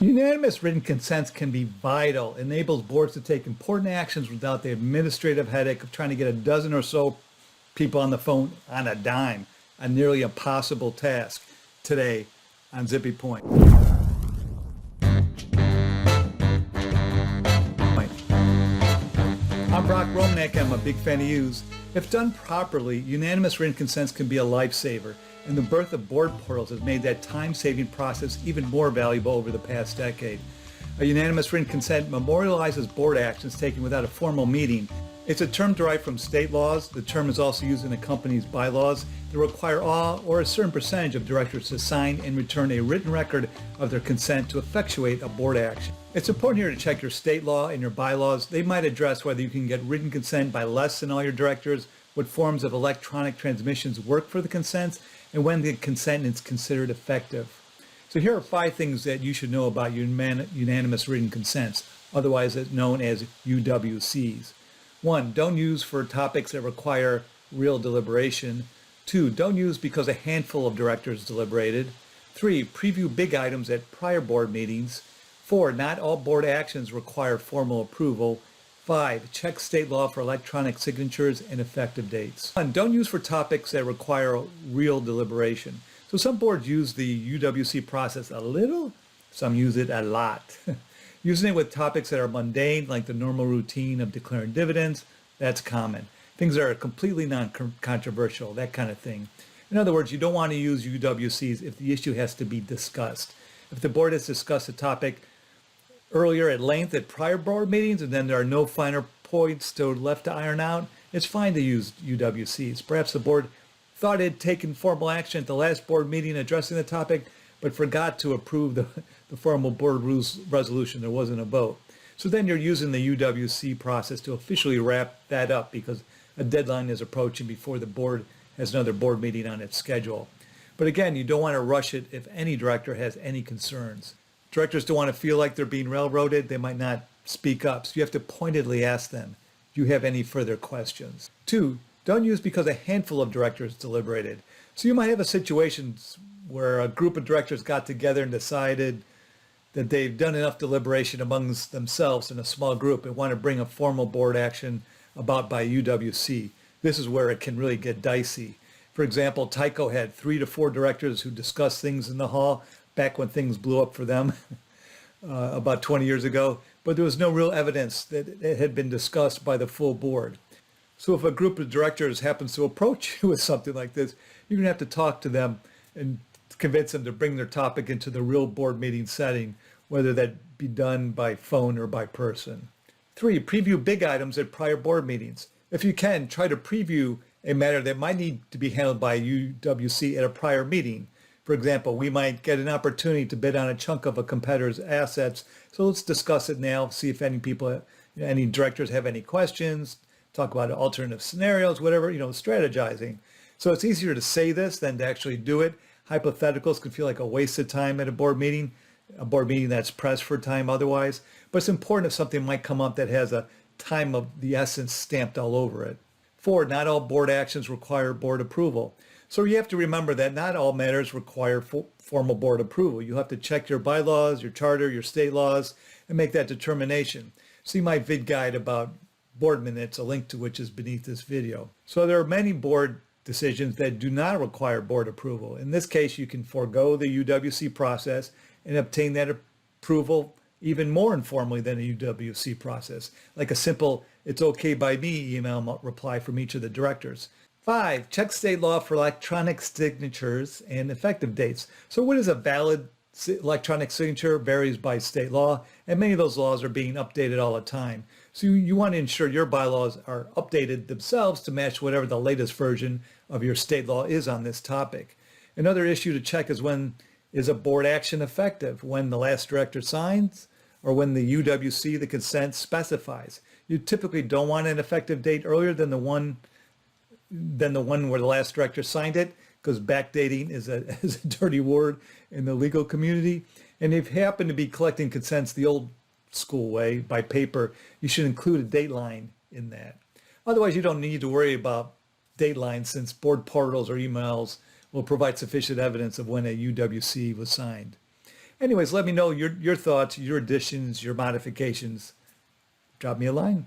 Unanimous written consents can be vital, enables boards to take important actions without the administrative headache of trying to get a dozen or so people on the phone on a dime, a nearly impossible task today on Zippy Point. I'm Brock Romanek, and I'm a big fan of U's. If done properly, unanimous written consents can be a lifesaver, and the birth of board portals has made that time-saving process even more valuable over the past decade. A unanimous written consent memorializes board actions taken without a formal meeting. It's a term derived from state laws. The term is also used in a company's bylaws that require all or a certain percentage of directors to sign and return a written record of their consent to effectuate a board action. It's important here to check your state law and your bylaws. They might address whether you can get written consent by less than all your directors, what forms of electronic transmissions work for the consents, and when the consent is considered effective. So here are 5 things that you should know about unanimous written consents, otherwise known as UWCs. 1. Don't use for topics that require real deliberation. 2. Don't use because a handful of directors deliberated. 3. Preview big items at prior board meetings. 4. Not all board actions require formal approval. 5. Check state law for electronic signatures and effective dates. 1. Don't use for topics that require real deliberation. So some boards use the UWC process a little, some use it a lot. Using it with topics that are mundane, like the normal routine of declaring dividends, that's common. Things that are completely non-controversial, that kind of thing. In other words, you don't want to use UWCs if the issue has to be discussed. If the board has discussed a topic earlier at length at prior board meetings, and then there are no finer points still left to iron out, it's fine to use UWCs. Perhaps the board thought it had taken formal action at the last board meeting addressing the topic, but forgot to approve the formal board rules resolution. There wasn't a vote. So then you're using the UWC process to officially wrap that up because a deadline is approaching before the board has another board meeting on its schedule. But again, you don't want to rush it if any director has any concerns. Directors don't want to feel like they're being railroaded. They might not speak up. So you have to pointedly ask them, do you have any further questions? 2, don't use because a handful of directors deliberated. So you might have a situation where a group of directors got together and decided that they've done enough deliberation amongst themselves in a small group and want to bring a formal board action about by UWC. This is where it can really get dicey. For example, Tyco had 3 to 4 directors who discussed things in the hall back when things blew up for them about 20 years ago, but there was no real evidence that it had been discussed by the full board. So if a group of directors happens to approach you with something like this, you're going to have to talk to them and convince them to bring their topic into the real board meeting setting, whether that be done by phone or by person. 3, preview big items at prior board meetings. If you can, try to preview a matter that might need to be handled by UWC at a prior meeting. For example, we might get an opportunity to bid on a chunk of a competitor's assets. So let's discuss it now, see if any directors have any questions, talk about alternative scenarios, whatever, strategizing. So it's easier to say this than to actually do it. Hypotheticals can feel like a waste of time at a board meeting that's pressed for time otherwise. But it's important if something might come up that has a time of the essence stamped all over it. 4, not all board actions require board approval. So you have to remember that not all matters require formal board approval. You have to check your bylaws, your charter, your state laws, and make that determination. See my vid guide about board minutes, a link to which is beneath this video. So there are many board decisions that do not require board approval. In this case, you can forego the UWC process and obtain that approval even more informally than a UWC process, like a simple "it's okay by me" email reply from each of the directors. 5, check state law for electronic signatures and effective dates. So what is a valid electronic signature varies by state law, and many of those laws are being updated all the time. So you want to ensure your bylaws are updated themselves to match whatever the latest version of your state law is on this topic. Another issue to check is when is a board action effective, when the last director signs or when the UWC, the consent, specifies. You typically don't want an effective date earlier than the one where the last director signed it, because backdating is a dirty word in the legal community. And if you happen to be collecting consents the old school way by paper, you should include a date line in that. Otherwise, you don't need to worry about date lines, since board portals or emails will provide sufficient evidence of when a UWC was signed. Anyways, let me know your thoughts, your additions, your modifications. Drop me a line.